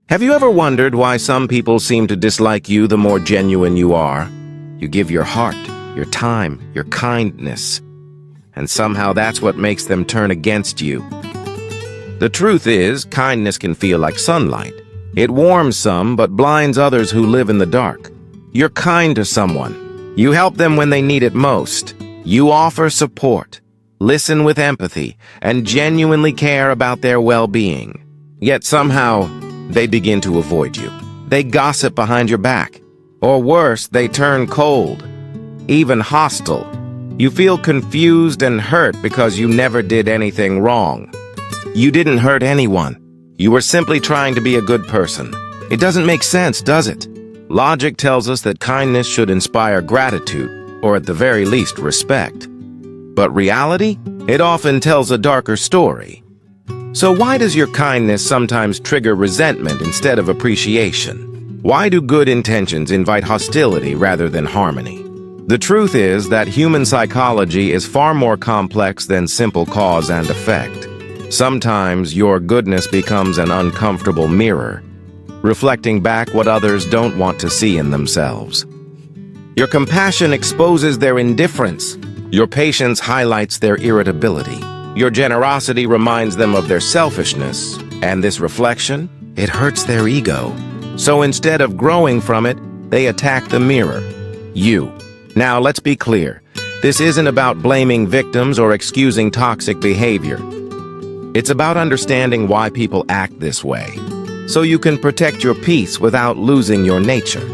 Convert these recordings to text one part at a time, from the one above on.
Have you ever wondered why some people seem to dislike you the more genuine you are? You give your heart, your time, your kindness, and somehow that's what makes them turn against you. The truth is, kindness can feel like sunlight. It warms some, but blinds others who live in the dark. You're kind to someone. You help them when they need it most. You offer support, listen with empathy, and genuinely care about their well-being. Yet somehow, they begin to avoid you. They gossip behind your back. Or worse, they turn cold, even hostile. You feel confused and hurt because you never did anything wrong. You didn't hurt anyone. You were simply trying to be a good person. It doesn't make sense, does it? Logic tells us that kindness should inspire gratitude, or at the very least, respect. But reality? It often tells a darker story. So why does your kindness sometimes trigger resentment instead of appreciation? Why do good intentions invite hostility rather than harmony? The truth is that human psychology is far more complex than simple cause and effect. Sometimes your goodness becomes an uncomfortable mirror, reflecting back what others don't want to see in themselves. Your compassion exposes their indifference. Your patience highlights their irritability. Your generosity reminds them of their selfishness, and this reflection, it hurts their ego. So instead of growing from it, they attack the mirror, you. Now let's be clear, this isn't about blaming victims or excusing toxic behavior. It's about understanding why people act this way, so you can protect your peace without losing your nature.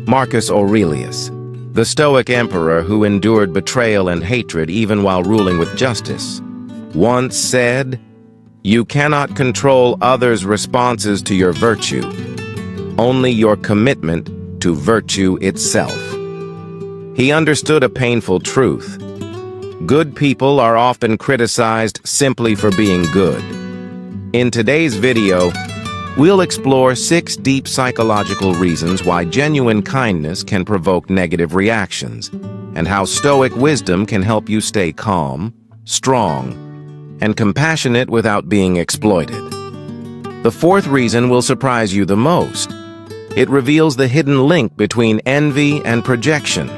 Marcus Aurelius, the Stoic emperor who endured betrayal and hatred even while ruling with justice, once said, "You cannot control others' responses to your virtue, only your commitment to virtue itself." He understood a painful truth. Good people are often criticized simply for being good. In today's video, we'll explore 6 deep psychological reasons why genuine kindness can provoke negative reactions, and how Stoic wisdom can help you stay calm, strong, and compassionate without being exploited. The 4th reason will surprise you the most. It reveals the hidden link between envy and projection,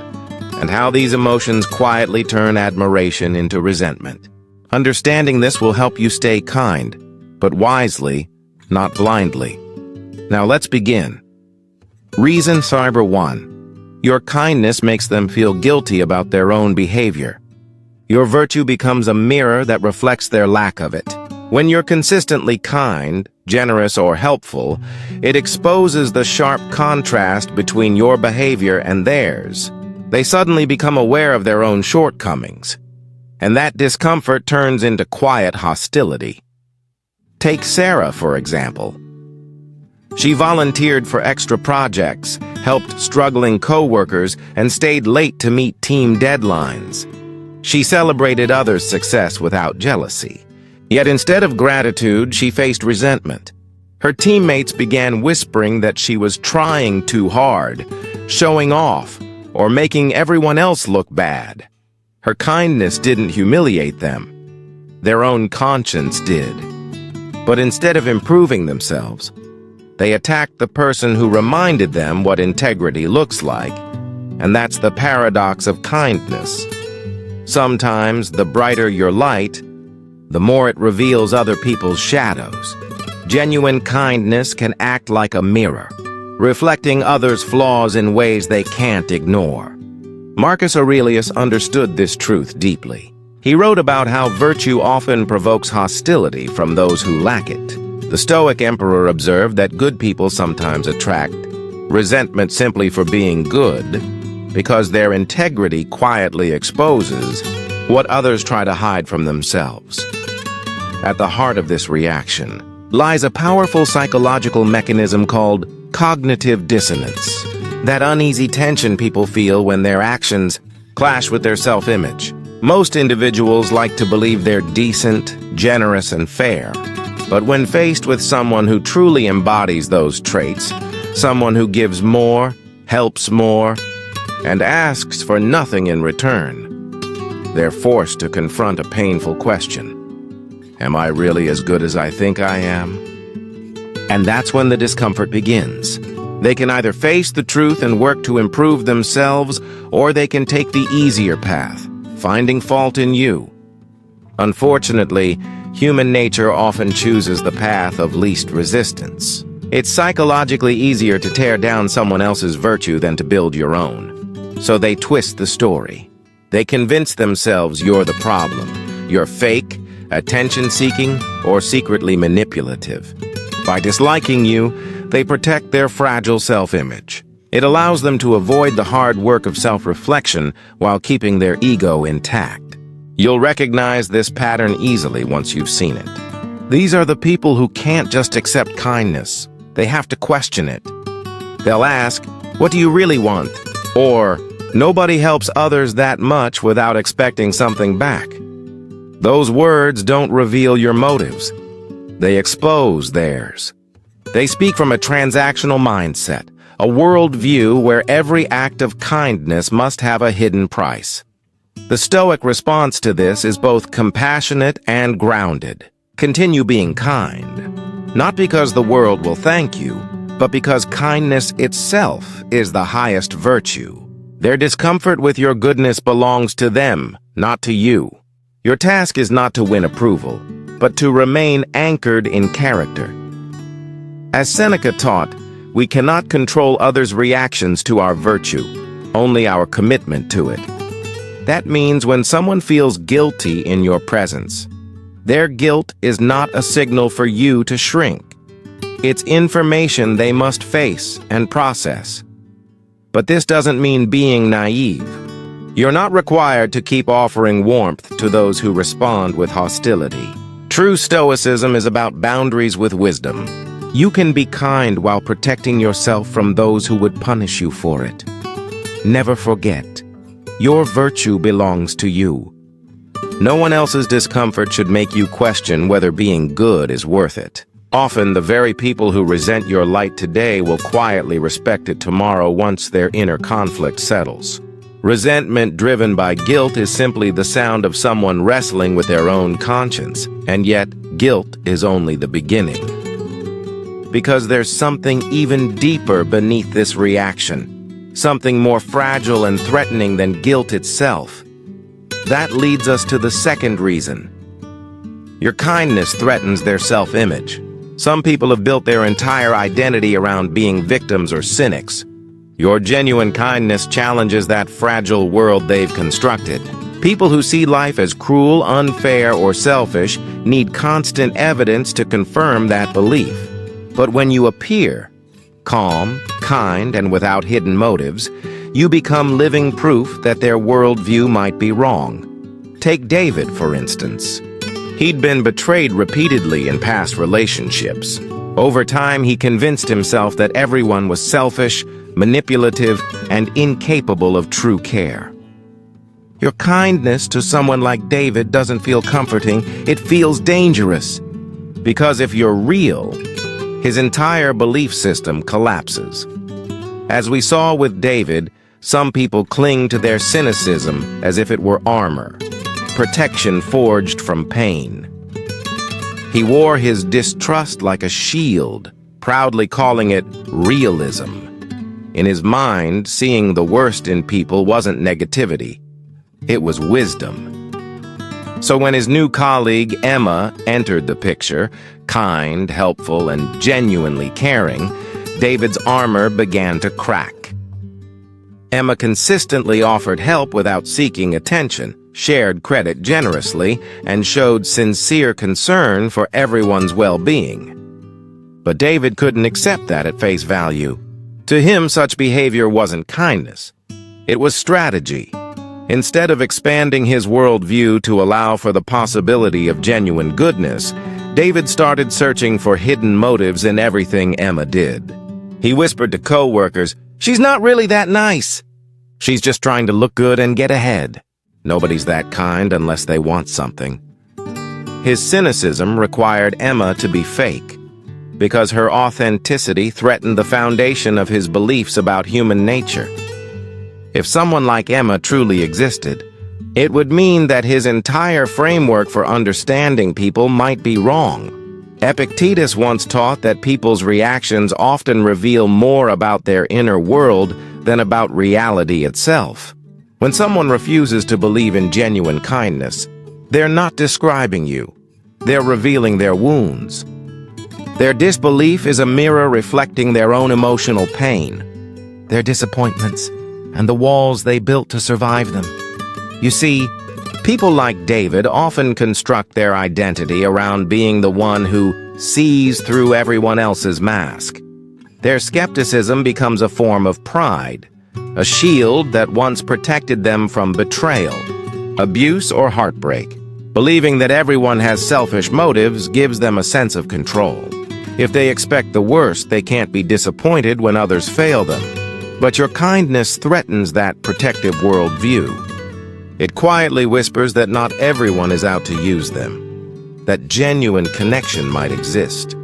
and how these emotions quietly turn admiration into resentment. Understanding this will help you stay kind, but wisely, not blindly. Now let's begin. Reason number 1. Your kindness makes them feel guilty about their own behavior. Your virtue becomes a mirror that reflects their lack of it. When you're consistently kind, generous, or helpful, it exposes the sharp contrast between your behavior and theirs. They suddenly become aware of their own shortcomings, and that discomfort turns into quiet hostility. Take Sarah, for example. She volunteered for extra projects, helped struggling co-workers, and stayed late to meet team deadlines. She celebrated others' success without jealousy. Yet instead of gratitude, she faced resentment. Her teammates began whispering that she was trying too hard, showing off, or making everyone else look bad. Her kindness didn't humiliate them. Their own conscience did. But instead of improving themselves, they attacked the person who reminded them what integrity looks like. And that's the paradox of kindness. Sometimes, the brighter your light, the more it reveals other people's shadows. Genuine kindness can act like a mirror, reflecting others' flaws in ways they can't ignore. Marcus Aurelius understood this truth deeply. He wrote about how virtue often provokes hostility from those who lack it. The Stoic emperor observed that good people sometimes attract resentment simply for being good, because their integrity quietly exposes what others try to hide from themselves. At the heart of this reaction lies a powerful psychological mechanism called cognitive dissonance, that uneasy tension people feel when their actions clash with their self-image. Most individuals like to believe they're decent, generous, and fair, but when faced with someone who truly embodies those traits, someone who gives more, helps more, and asks for nothing in return, they're forced to confront a painful question. Am I really as good as I think I am? And that's when the discomfort begins. They can either face the truth and work to improve themselves, or they can take the easier path, finding fault in you. Unfortunately, human nature often chooses the path of least resistance. It's psychologically easier to tear down someone else's virtue than to build your own. So they twist the story. They convince themselves you're the problem. You're fake, attention-seeking, or secretly manipulative. By disliking you, they protect their fragile self-image. It allows them to avoid the hard work of self-reflection while keeping their ego intact. You'll recognize this pattern easily once you've seen it. These are the people who can't just accept kindness. They have to question it. They'll ask, "What do you really want?" Or, "Nobody helps others that much without expecting something back." Those words don't reveal your motives. They expose theirs. They speak from a transactional mindset, a worldview where every act of kindness must have a hidden price. The Stoic response to this is both compassionate and grounded. Continue being kind, not because the world will thank you, but because kindness itself is the highest virtue. Their discomfort with your goodness belongs to them, not to you. Your task is not to win approval, but to remain anchored in character. As Seneca taught, we cannot control others' reactions to our virtue, only our commitment to it. That means when someone feels guilty in your presence, their guilt is not a signal for you to shrink. It's information they must face and process. But this doesn't mean being naive. You're not required to keep offering warmth to those who respond with hostility. True Stoicism is about boundaries with wisdom. You can be kind while protecting yourself from those who would punish you for it. Never forget, your virtue belongs to you. No one else's discomfort should make you question whether being good is worth it. Often, the very people who resent your light today will quietly respect it tomorrow once their inner conflict settles. Resentment driven by guilt is simply the sound of someone wrestling with their own conscience, and yet guilt is only the beginning. Because there's something even deeper beneath this reaction, something more fragile and threatening than guilt itself. That leads us to the second reason. Your kindness threatens their self-image. Some people have built their entire identity around being victims or cynics. Your genuine kindness challenges that fragile world they've constructed. People who see life as cruel, unfair, or selfish need constant evidence to confirm that belief. But when you appear calm, kind, and without hidden motives, you become living proof that their worldview might be wrong. Take David, for instance. He'd been betrayed repeatedly in past relationships. Over time, he convinced himself that everyone was selfish, manipulative, and incapable of true care. Your kindness to someone like David doesn't feel comforting, it feels dangerous. Because if you're real, his entire belief system collapses. As we saw with David, some people cling to their cynicism as if it were armor, protection forged from pain. He wore his distrust like a shield, proudly calling it realism. In his mind, seeing the worst in people wasn't negativity, it was wisdom. So when his new colleague, Emma, entered the picture, kind, helpful, and genuinely caring, David's armor began to crack. Emma consistently offered help without seeking attention, shared credit generously, and showed sincere concern for everyone's well-being. But David couldn't accept that at face value. To him, such behavior wasn't kindness. It was strategy. Instead of expanding his worldview to allow for the possibility of genuine goodness, David started searching for hidden motives in everything Emma did. He whispered to co-workers, "She's not really that nice. She's just trying to look good and get ahead. Nobody's that kind unless they want something." His cynicism required Emma to be fake, because her authenticity threatened the foundation of his beliefs about human nature. If someone like Emma truly existed, it would mean that his entire framework for understanding people might be wrong. Epictetus once taught that people's reactions often reveal more about their inner world than about reality itself. When someone refuses to believe in genuine kindness, they're not describing you. They're revealing their wounds. Their disbelief is a mirror reflecting their own emotional pain, their disappointments, and the walls they built to survive them. You see, people like David often construct their identity around being the one who sees through everyone else's mask. Their skepticism becomes a form of pride, a shield that once protected them from betrayal, abuse, or heartbreak. Believing that everyone has selfish motives gives them a sense of control. If they expect the worst, they can't be disappointed when others fail them. But your kindness threatens that protective worldview. It quietly whispers that not everyone is out to use them, that genuine connection might exist.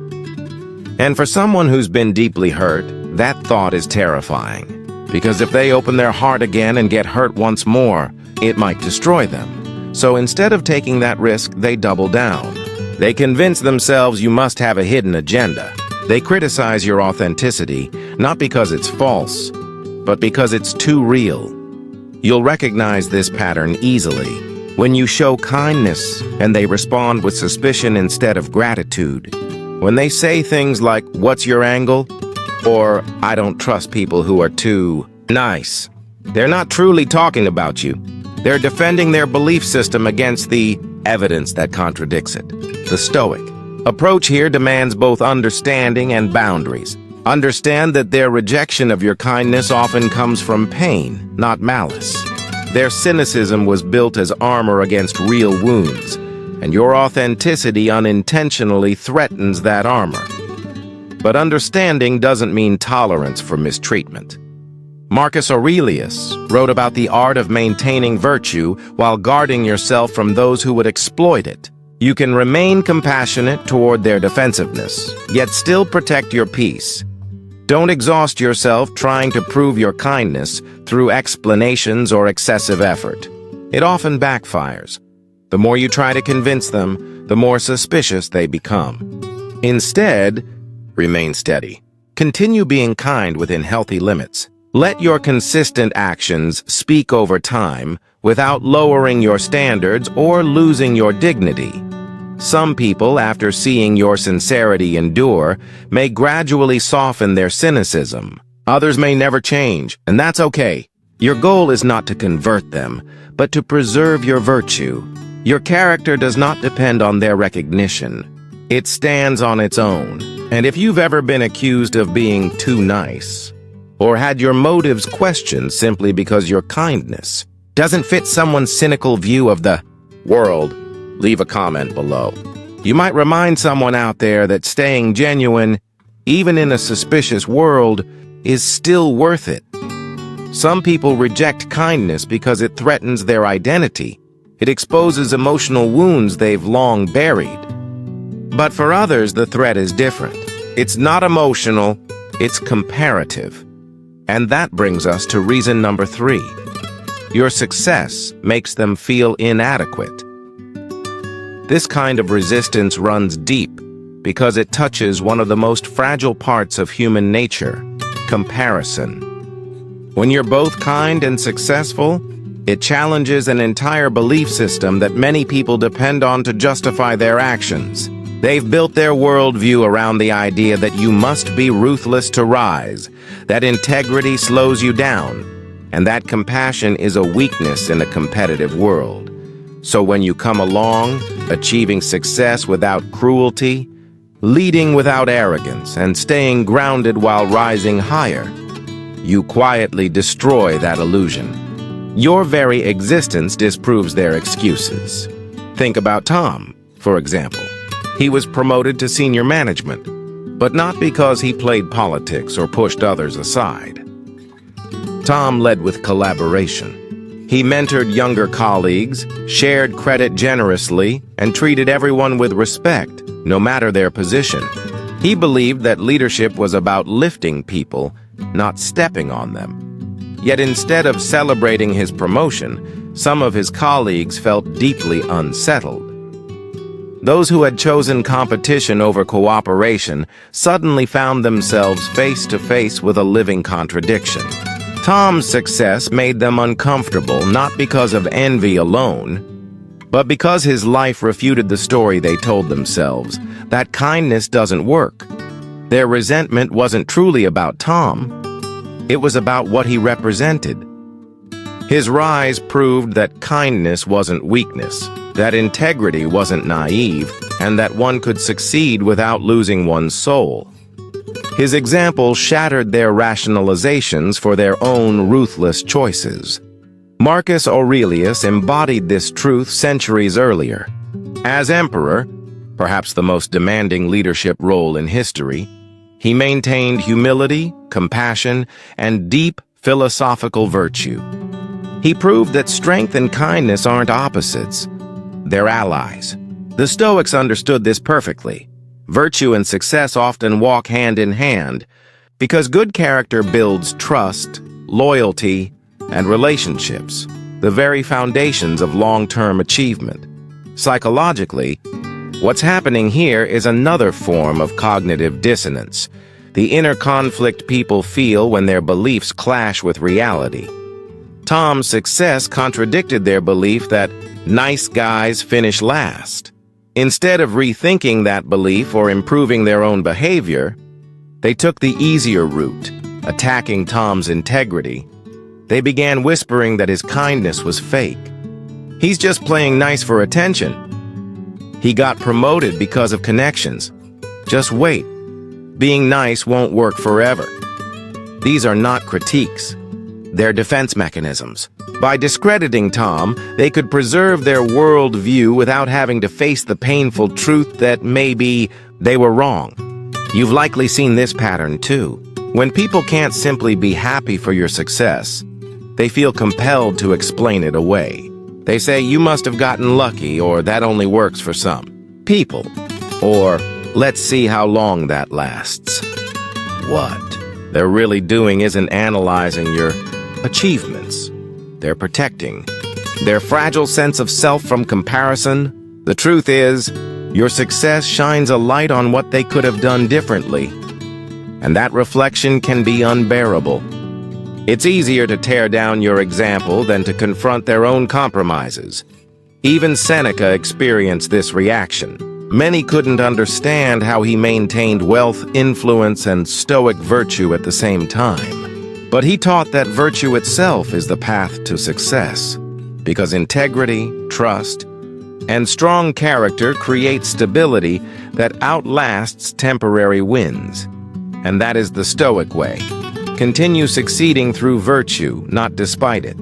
And for someone who's been deeply hurt, that thought is terrifying. Because if they open their heart again and get hurt once more, it might destroy them. So instead of taking that risk, they double down. They convince themselves you must have a hidden agenda. They criticize your authenticity, not because it's false, but because it's too real. You'll recognize this pattern easily when you show kindness and they respond with suspicion instead of gratitude. When they say things like, "What's your angle?" or "I don't trust people who are too nice," they're not truly talking about you. They're defending their belief system against the evidence that contradicts it. The Stoic approach here demands both understanding and boundaries. Understand that their rejection of your kindness often comes from pain, not malice. Their cynicism was built as armor against real wounds, and your authenticity unintentionally threatens that armor. But understanding doesn't mean tolerance for mistreatment. Marcus Aurelius wrote about the art of maintaining virtue while guarding yourself from those who would exploit it. You can remain compassionate toward their defensiveness, yet still protect your peace. Don't exhaust yourself trying to prove your kindness through explanations or excessive effort. It often backfires. The more you try to convince them, the more suspicious they become. Instead, remain steady. Continue being kind within healthy limits. Let your consistent actions speak over time without lowering your standards or losing your dignity. Some people, after seeing your sincerity endure, may gradually soften their cynicism. Others may never change, and that's okay. Your goal is not to convert them, but to preserve your virtue. Your character does not depend on their recognition. It stands on its own. And if you've ever been accused of being too nice, or had your motives questioned simply because your kindness doesn't fit someone's cynical view of the world, leave a comment below. You might remind someone out there that staying genuine, even in a suspicious world, is still worth it. Some people reject kindness because it threatens their identity. It exposes emotional wounds they've long buried. But for others, the threat is different. It's not emotional, it's comparative. And that brings us to reason number 3. Your success makes them feel inadequate. This kind of resistance runs deep because it touches one of the most fragile parts of human nature, comparison. When you're both kind and successful, it challenges an entire belief system that many people depend on to justify their actions. They've built their worldview around the idea that you must be ruthless to rise, that integrity slows you down, and that compassion is a weakness in a competitive world. So when you come along, achieving success without cruelty, leading without arrogance, and staying grounded while rising higher, you quietly destroy that illusion. Your very existence disproves their excuses. Think about Tom, for example. He was promoted to senior management, but not because he played politics or pushed others aside. Tom led with collaboration. He mentored younger colleagues, shared credit generously, and treated everyone with respect, no matter their position. He believed that leadership was about lifting people, not stepping on them. Yet instead of celebrating his promotion, some of his colleagues felt deeply unsettled. Those who had chosen competition over cooperation suddenly found themselves face to face with a living contradiction. Tom's success made them uncomfortable not because of envy alone, but because his life refuted the story they told themselves, that kindness doesn't work. Their resentment wasn't truly about Tom. It was about what he represented. His rise proved that kindness wasn't weakness, that integrity wasn't naive, and that one could succeed without losing one's soul. His example shattered their rationalizations for their own ruthless choices. Marcus Aurelius embodied this truth centuries earlier. As emperor, perhaps the most demanding leadership role in history, he maintained humility, compassion, and deep philosophical virtue. He proved that strength and kindness aren't opposites. They're allies. The Stoics understood this perfectly. Virtue and success often walk hand in hand because good character builds trust, loyalty, and relationships, the very foundations of long-term achievement. Psychologically, what's happening here is another form of cognitive dissonance, the inner conflict people feel when their beliefs clash with reality. Tom's success contradicted their belief that nice guys finish last. Instead of rethinking that belief or improving their own behavior, they took the easier route, attacking Tom's integrity. They began whispering that his kindness was fake. He's just playing nice for attention. He got promoted because of connections. Just wait. Being nice won't work forever. These are not critiques. They're defense mechanisms. By discrediting Tom, they could preserve their worldview without having to face the painful truth that maybe they were wrong. You've likely seen this pattern too. When people can't simply be happy for your success, they feel compelled to explain it away. They say you must have gotten lucky, or that only works for some people, or let's see how long that lasts. What they're really doing isn't analyzing your achievements. They're protecting their fragile sense of self from comparison. The truth is, your success shines a light on what they could have done differently, and that reflection can be unbearable. It's easier to tear down your example than to confront their own compromises. Even Seneca experienced this reaction. Many couldn't understand how he maintained wealth, influence, and stoic virtue at the same time. But he taught that virtue itself is the path to success, because integrity, trust, and strong character create stability that outlasts temporary wins. And that is the Stoic way. Continue succeeding through virtue, not despite it.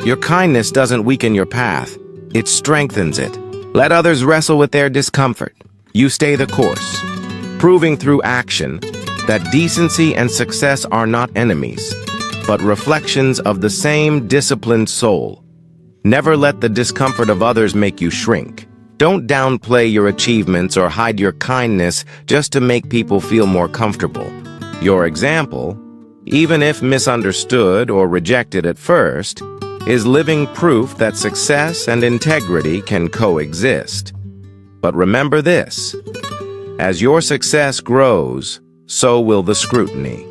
Your kindness doesn't weaken your path, it strengthens it. Let others wrestle with their discomfort. You stay the course, proving through action that decency and success are not enemies, but reflections of the same disciplined soul. Never let the discomfort of others make you shrink. Don't downplay your achievements or hide your kindness just to make people feel more comfortable. Your example, even if misunderstood or rejected at first, is living proof that success and integrity can coexist. But remember this: as your success grows, so will the scrutiny.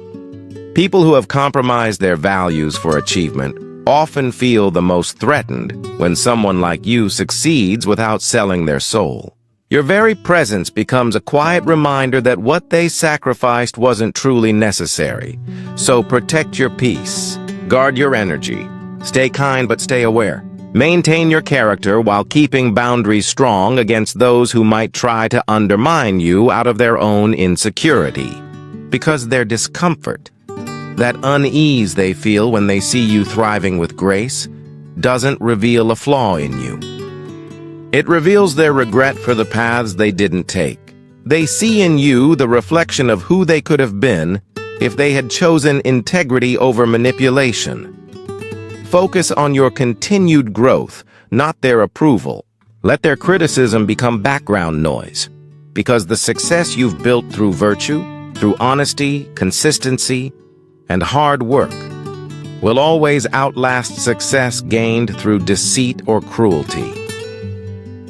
People who have compromised their values for achievement often feel the most threatened when someone like you succeeds without selling their soul. Your very presence becomes a quiet reminder that what they sacrificed wasn't truly necessary. So protect your peace, guard your energy, stay kind but stay aware. Maintain your character while keeping boundaries strong against those who might try to undermine you out of their own insecurity. Because their discomfort, that unease they feel when they see you thriving with grace, doesn't reveal a flaw in you. It reveals their regret for the paths they didn't take. They see in you the reflection of who they could have been if they had chosen integrity over manipulation. Focus on your continued growth, not their approval. Let their criticism become background noise, because the success you've built through virtue, through honesty, consistency, and hard work will always outlast success gained through deceit or cruelty.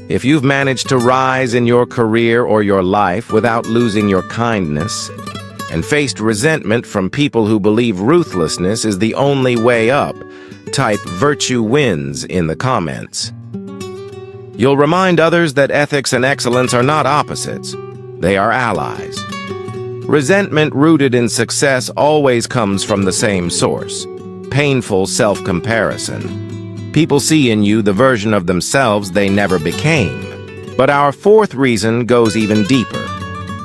If you've managed to rise in your career or your life without losing your kindness, and faced resentment from people who believe ruthlessness is the only way up, type "virtue wins" in the comments. You'll remind others that ethics and excellence are not opposites. They are allies. Resentment rooted in success always comes from the same source: painful self-comparison. People see in you the version of themselves they never became. But our fourth reason goes even deeper,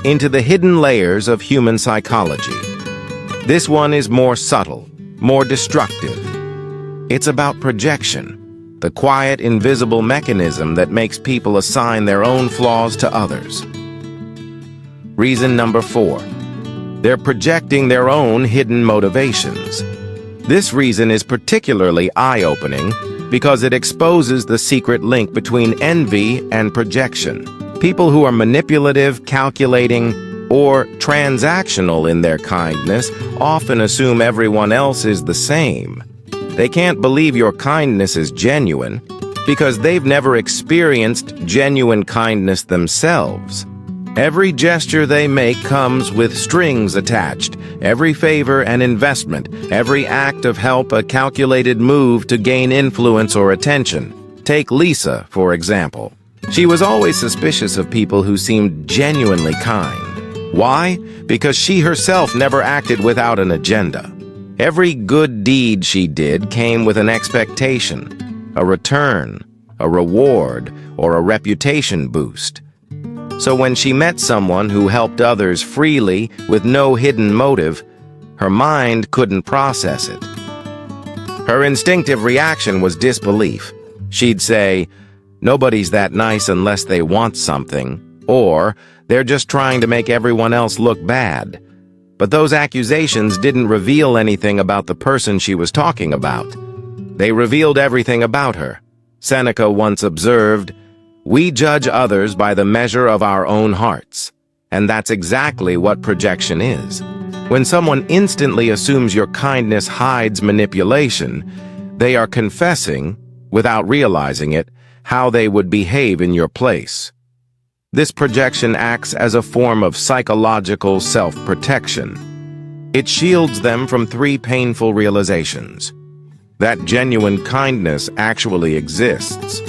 into the hidden layers of human psychology. This one is more subtle, more destructive. It's about projection, the quiet, invisible mechanism that makes people assign their own flaws to others. Reason number 4. They're projecting their own hidden motivations. This reason is particularly eye-opening because it exposes the secret link between envy and projection. People who are manipulative, calculating, or transactional in their kindness often assume everyone else is the same. They can't believe your kindness is genuine because they've never experienced genuine kindness themselves. Every gesture they make comes with strings attached. Every favor an investment. Every act of help a calculated move to gain influence or attention. Take Lisa, for example. She was always suspicious of people who seemed genuinely kind. Why? Because she herself never acted without an agenda. Every good deed she did came with an expectation, a return, a reward, or a reputation boost. So when she met someone who helped others freely with no hidden motive, her mind couldn't process it. Her instinctive reaction was disbelief. She'd say, "Nobody's that nice unless they want something," or "They're just trying to make everyone else look bad." But those accusations didn't reveal anything about the person she was talking about. They revealed everything about her. Seneca once observed, "We judge others by the measure of our own hearts." And that's exactly what projection is. When someone instantly assumes your kindness hides manipulation, they are confessing, without realizing it, how they would behave in your place. This projection acts as a form of psychological self-protection. It shields them from 3 painful realizations: that genuine kindness actually exists,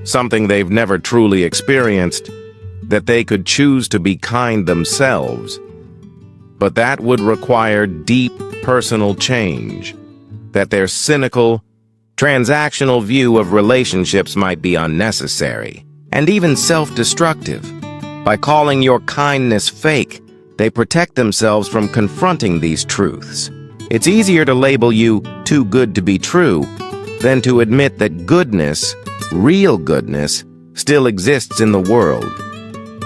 something they've never truly experienced, that they could choose to be kind themselves, but that would require deep personal change, that their cynical, transactional view of relationships might be unnecessary, and even self-destructive. By calling your kindness fake, they protect themselves from confronting these truths. It's easier to label you too good to be true than to admit that goodness, real goodness, still exists in the world,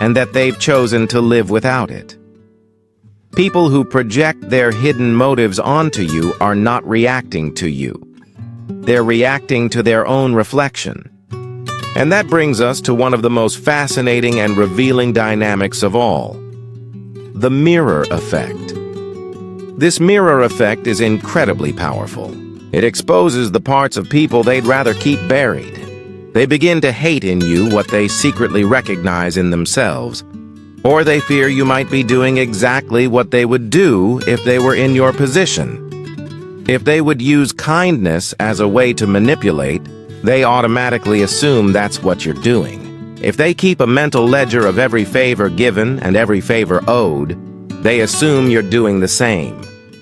and that they've chosen to live without it. People who project their hidden motives onto you are not reacting to you. They're reacting to their own reflection. And that brings us to one of the most fascinating and revealing dynamics of all: the mirror effect. This mirror effect is incredibly powerful. It exposes the parts of people they'd rather keep buried. They begin to hate in you what they secretly recognize in themselves, or they fear you might be doing exactly what they would do if they were in your position. If they would use kindness as a way to manipulate, they automatically assume that's what you're doing. If they keep a mental ledger of every favor given and every favor owed, they assume you're doing the same.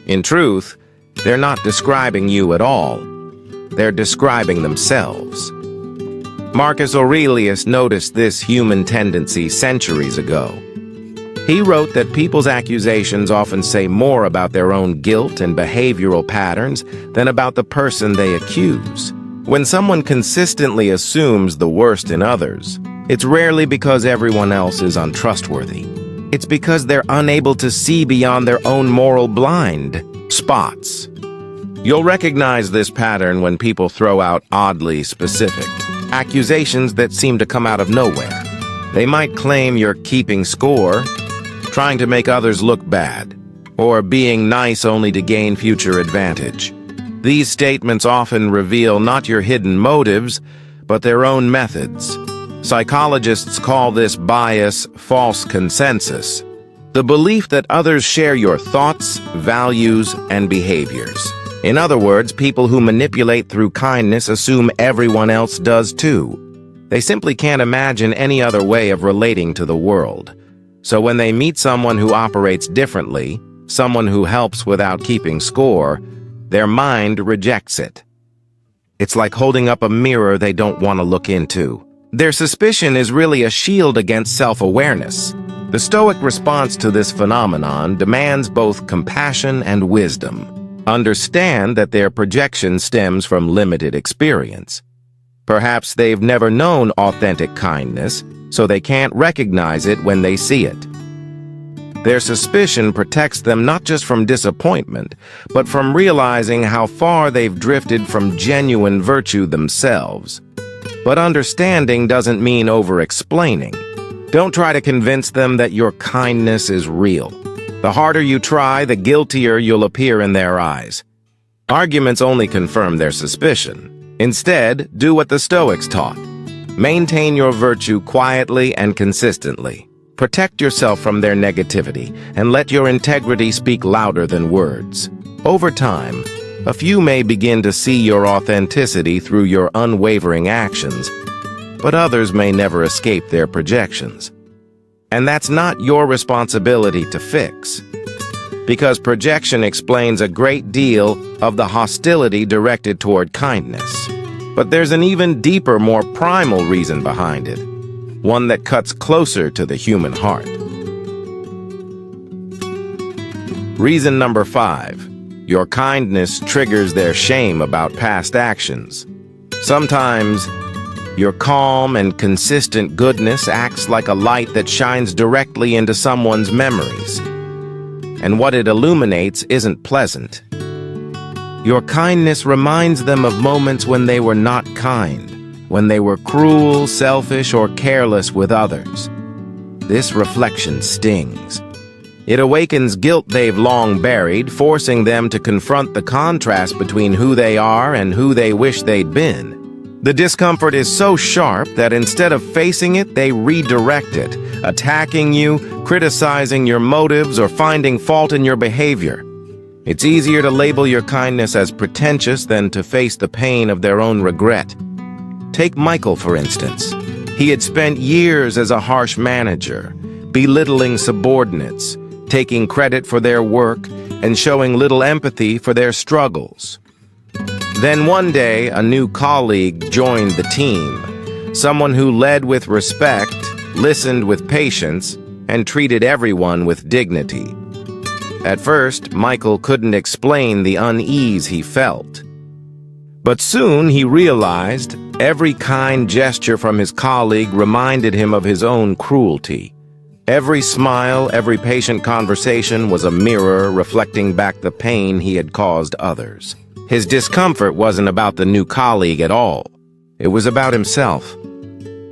In truth, they're not describing you at all. They're describing themselves. Marcus Aurelius noticed this human tendency centuries ago. He wrote that people's accusations often say more about their own guilt and behavioral patterns than about the person they accuse. When someone consistently assumes the worst in others, it's rarely because everyone else is untrustworthy. It's because they're unable to see beyond their own moral blind spots. You'll recognize this pattern when people throw out oddly specific accusations that seem to come out of nowhere. They might claim you're keeping score, trying to make others look bad, or being nice only to gain future advantage. These statements often reveal not your hidden motives, but their own methods. Psychologists call this bias false consensus, the belief that others share your thoughts, values, and behaviors. In other words, people who manipulate through kindness assume everyone else does too. They simply can't imagine any other way of relating to the world. So when they meet someone who operates differently, someone who helps without keeping score, their mind rejects it. It's like holding up a mirror they don't want to look into. Their suspicion is really a shield against self-awareness. The Stoic response to this phenomenon demands both compassion and wisdom. Understand that their projection stems from limited experience. Perhaps they've never known authentic kindness, so they can't recognize it when they see it. Their suspicion protects them not just from disappointment, but from realizing how far they've drifted from genuine virtue themselves. But understanding doesn't mean over-explaining. Don't try to convince them that your kindness is real. The harder you try, the guiltier you'll appear in their eyes. Arguments only confirm their suspicion. Instead, do what the Stoics taught. Maintain your virtue quietly and consistently. Protect yourself from their negativity, and let your integrity speak louder than words. Over time, a few may begin to see your authenticity through your unwavering actions, but others may never escape their projections. And that's not your responsibility to fix, because projection explains a great deal of the hostility directed toward kindness. But there's an even deeper, more primal reason behind it, one that cuts closer to the human heart. Reason number 5. Your kindness triggers their shame about past actions. Sometimes, your calm and consistent goodness acts like a light that shines directly into someone's memories. And what it illuminates isn't pleasant. Your kindness reminds them of moments when they were not kind, when they were cruel, selfish, or careless with others. This reflection stings. It awakens guilt they've long buried, forcing them to confront the contrast between who they are and who they wish they'd been. The discomfort is so sharp that instead of facing it, they redirect it, attacking you, criticizing your motives, or finding fault in your behavior. It's easier to label your kindness as pretentious than to face the pain of their own regret. Take Michael, for instance. He had spent years as a harsh manager, belittling subordinates, taking credit for their work, and showing little empathy for their struggles. Then one day, a new colleague joined the team, someone who led with respect, listened with patience, and treated everyone with dignity. At first, Michael couldn't explain the unease he felt. But soon he realized every kind gesture from his colleague reminded him of his own cruelty. Every smile, every patient conversation was a mirror reflecting back the pain he had caused others. His discomfort wasn't about the new colleague at all. It was about himself.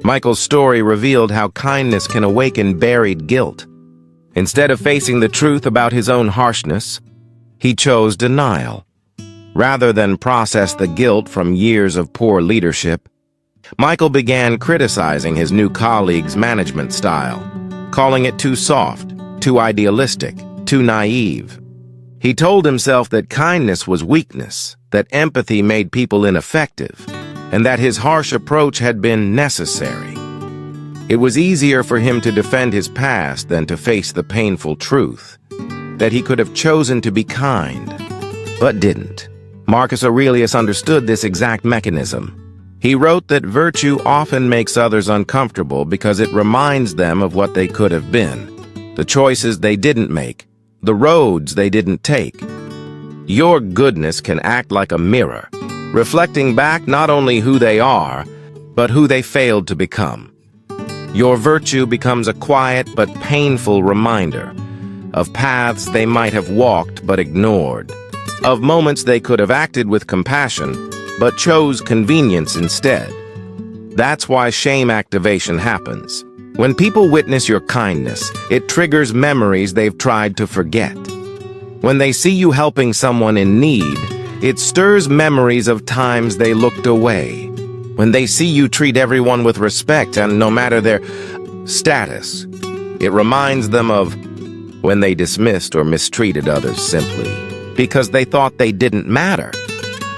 Michael's story revealed how kindness can awaken buried guilt. Instead of facing the truth about his own harshness, he chose denial. Rather than process the guilt from years of poor leadership, Michael began criticizing his new colleague's management style, calling it too soft, too idealistic, too naive. He told himself that kindness was weakness, that empathy made people ineffective, and that his harsh approach had been necessary. It was easier for him to defend his past than to face the painful truth, that he could have chosen to be kind, but didn't. Marcus Aurelius understood this exact mechanism. He wrote that virtue often makes others uncomfortable because it reminds them of what they could have been, the choices they didn't make, the roads they didn't take. Your goodness can act like a mirror, reflecting back not only who they are, but who they failed to become. Your virtue becomes a quiet but painful reminder of paths they might have walked but ignored, of moments they could have acted with compassion but chose convenience instead. That's why shame activation happens. When people witness your kindness, it triggers memories they've tried to forget. When they see you helping someone in need, it stirs memories of times they looked away. when they see you treat everyone with respect and no matter their status. It reminds them of when they dismissed or mistreated others simply because they thought they didn't matter.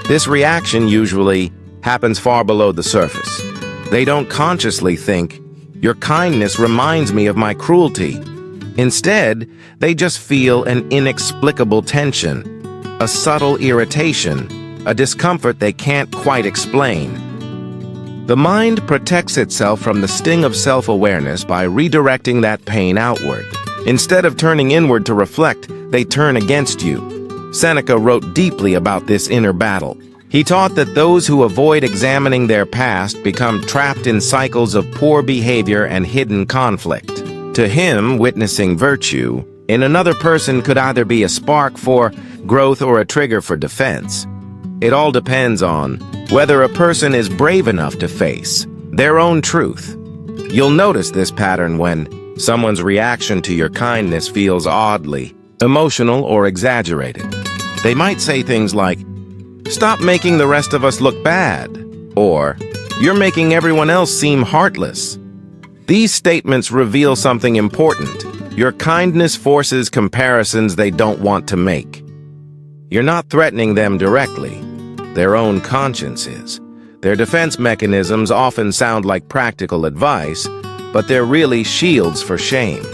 This reaction usually happens far below the surface. They don't consciously think, "Your kindness reminds me of my cruelty." Instead, they just feel an inexplicable tension, a subtle irritation, a discomfort they can't quite explain. The mind protects itself from the sting of self-awareness by redirecting that pain outward. Instead of turning inward to reflect, they turn against you. Seneca wrote deeply about this inner battle. He taught that those who avoid examining their past become trapped in cycles of poor behavior and hidden conflict. To him, witnessing virtue in another person could either be a spark for growth or a trigger for defense. It all depends on whether a person is brave enough to face their own truth. You'll notice this pattern when someone's reaction to your kindness feels oddly emotional or exaggerated. They might say things like, "Stop making the rest of us look bad," or "You're making everyone else seem heartless." These statements reveal something important. Your kindness forces comparisons they don't want to make. You're not threatening them directly. Their own conscience is. Their defense mechanisms often sound like practical advice, but they're really shields for shame.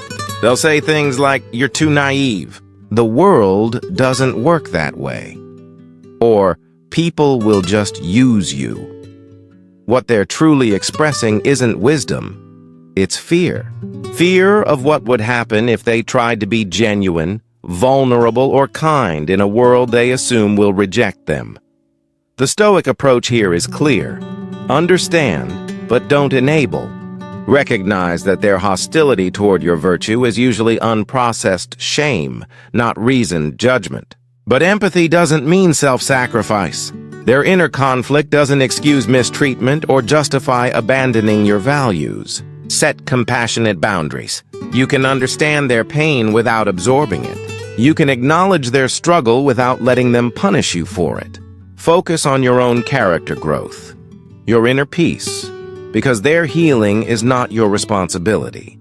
They'll say things like, "You're too naive." "The world doesn't work that way." Or, "People will just use you." What they're truly expressing isn't wisdom. It's fear. Fear of what would happen if they tried to be genuine, vulnerable, or kind in a world they assume will reject them. The Stoic approach here is clear. Understand, but don't enable. Recognize that their hostility toward your virtue is usually unprocessed shame, not reasoned judgment. But empathy doesn't mean self-sacrifice. Their inner conflict doesn't excuse mistreatment or justify abandoning your values. Set compassionate boundaries. You can understand their pain without absorbing it. You can acknowledge their struggle without letting them punish you for it. Focus on your own character growth, your inner peace, because their healing is not your responsibility.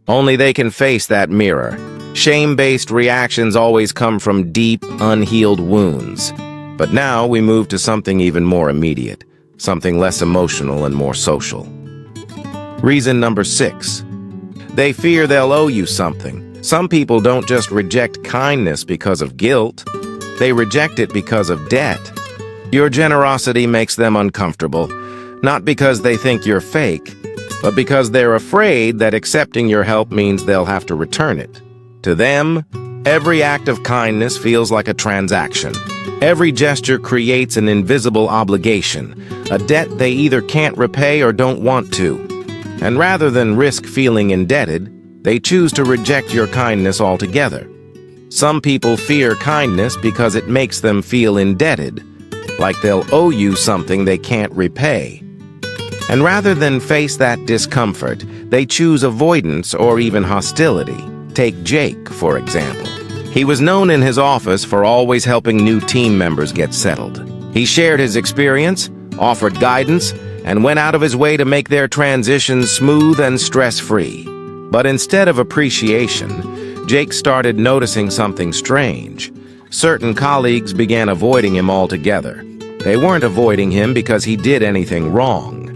Only they can face that mirror. Shame-based reactions always come from deep, unhealed wounds. But now we move to something even more immediate, something less emotional and more social. Reason number 6. They fear they'll owe you something. Some people don't just reject kindness because of guilt. They reject it because of debt. Your generosity makes them uncomfortable, not because they think you're fake, but because they're afraid that accepting your help means they'll have to return it. To them, every act of kindness feels like a transaction. Every gesture creates an invisible obligation, a debt they either can't repay or don't want to. And rather than risk feeling indebted, they choose to reject your kindness altogether. Some people fear kindness because it makes them feel indebted, like they'll owe you something they can't repay. And rather than face that discomfort, they choose avoidance or even hostility. Take Jake, for example. He was known in his office for always helping new team members get settled. He shared his experience, offered guidance, and went out of his way to make their transitions smooth and stress-free. But instead of appreciation, Jake started noticing something strange. Certain colleagues began avoiding him altogether. They weren't avoiding him because he did anything wrong.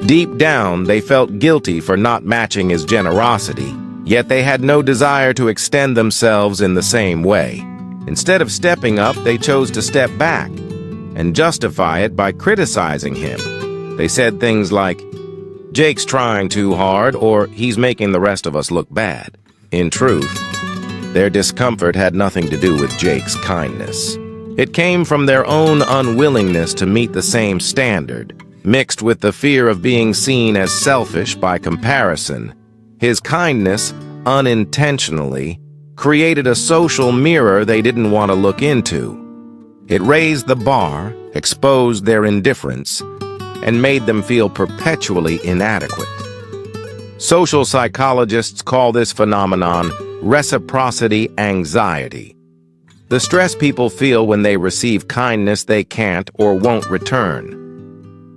Deep down, they felt guilty for not matching his generosity, yet they had no desire to extend themselves in the same way. Instead of stepping up, they chose to step back and justify it by criticizing him. They said things like, "Jake's trying too hard," or "He's making the rest of us look bad." In truth, their discomfort had nothing to do with Jake's kindness. It came from their own unwillingness to meet the same standard, mixed with the fear of being seen as selfish by comparison. His kindness, unintentionally, created a social mirror they didn't want to look into. It raised the bar, exposed their indifference, and made them feel perpetually inadequate. Social psychologists call this phenomenon reciprocity anxiety. The stress people feel when they receive kindness they can't or won't return.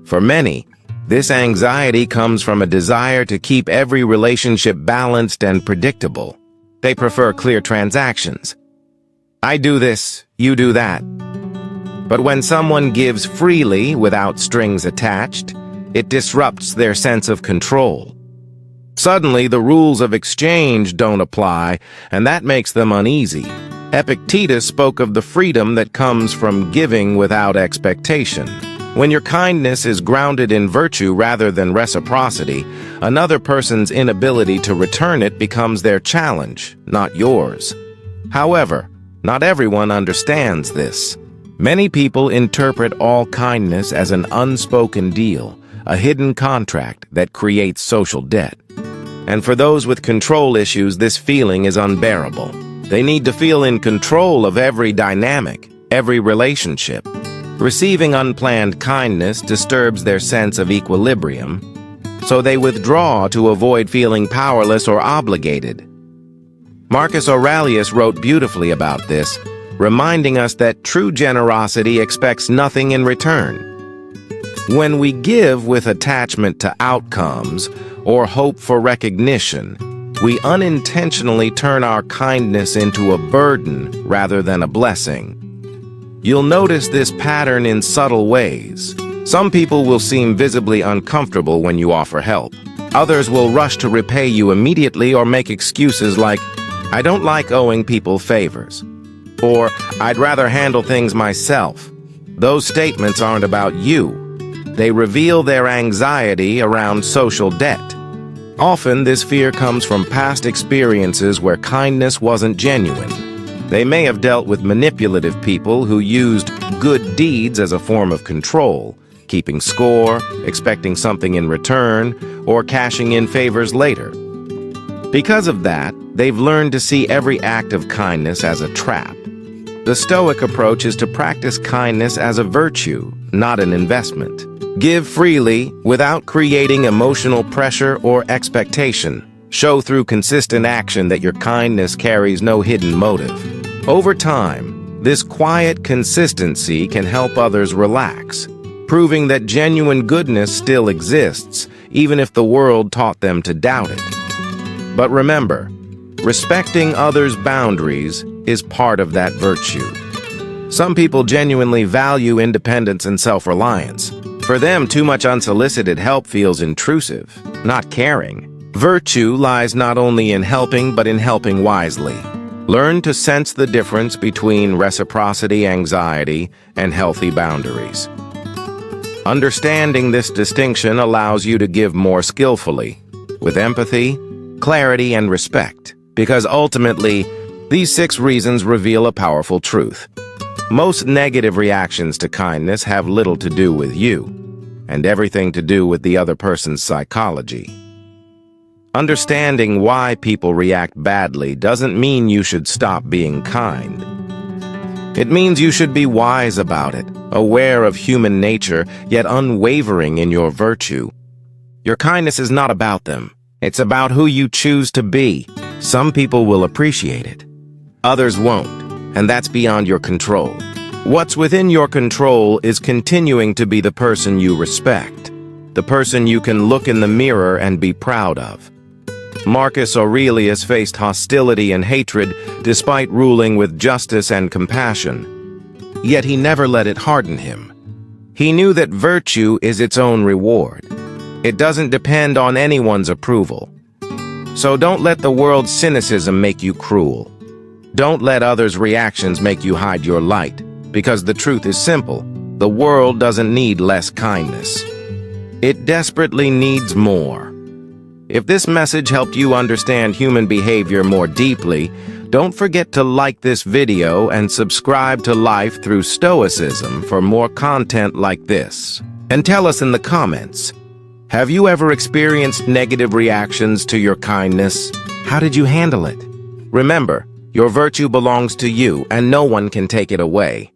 For many, this anxiety comes from a desire to keep every relationship balanced and predictable. They prefer clear transactions. I do this, you do that. But when someone gives freely without strings attached, it disrupts their sense of control. Suddenly, the rules of exchange don't apply, and that makes them uneasy. Epictetus spoke of the freedom that comes from giving without expectation. When your kindness is grounded in virtue rather than reciprocity, another person's inability to return it becomes their challenge, not yours. However, not everyone understands this. Many people interpret all kindness as an unspoken deal, a hidden contract that creates social debt. And for those with control issues, this feeling is unbearable. They need to feel in control of every dynamic, every relationship. Receiving unplanned kindness disturbs their sense of equilibrium, so they withdraw to avoid feeling powerless or obligated. Marcus Aurelius wrote beautifully about this, reminding us that true generosity expects nothing in return. When we give with attachment to outcomes or hope for recognition, we unintentionally turn our kindness into a burden rather than a blessing. You'll notice this pattern in subtle ways. Some people will seem visibly uncomfortable when you offer help. Others will rush to repay you immediately or make excuses like, "I don't like owing people favors," or "I'd rather handle things myself." Those statements aren't about you. They reveal their anxiety around social debt. Often, this fear comes from past experiences where kindness wasn't genuine. They may have dealt with manipulative people who used good deeds as a form of control, keeping score, expecting something in return, or cashing in favors later. Because of that, they've learned to see every act of kindness as a trap. The Stoic approach is to practice kindness as a virtue, not an investment. Give freely without creating emotional pressure or expectation. Show through consistent action that your kindness carries no hidden motive. Over time, this quiet consistency can help others relax, proving that genuine goodness still exists, even if the world taught them to doubt it. But remember, respecting others' boundaries is part of that virtue. Some people genuinely value independence and self-reliance. For them, too much unsolicited help feels intrusive, not caring. Virtue lies not only in helping, but in helping wisely. Learn to sense the difference between reciprocity, anxiety, and healthy boundaries. Understanding this distinction allows you to give more skillfully, with empathy, clarity, and respect, because ultimately, these 6 reasons reveal a powerful truth. Most negative reactions to kindness have little to do with you, and everything to do with the other person's psychology. Understanding why people react badly doesn't mean you should stop being kind. It means you should be wise about it, aware of human nature, yet unwavering in your virtue. Your kindness is not about them. It's about who you choose to be. Some people will appreciate it. Others won't, and that's beyond your control. What's within your control is continuing to be the person you respect, the person you can look in the mirror and be proud of. Marcus Aurelius faced hostility and hatred despite ruling with justice and compassion. Yet he never let it harden him. He knew that virtue is its own reward. It doesn't depend on anyone's approval. So don't let the world's cynicism make you cruel. Don't let others' reactions make you hide your light, because the truth is simple. The world doesn't need less kindness. It desperately needs more. If this message helped you understand human behavior more deeply, don't forget to like this video and subscribe to Life Through Stoicism for more content like this. And tell us in the comments, have you ever experienced negative reactions to your kindness? How did you handle it? Remember, your virtue belongs to you, and no one can take it away.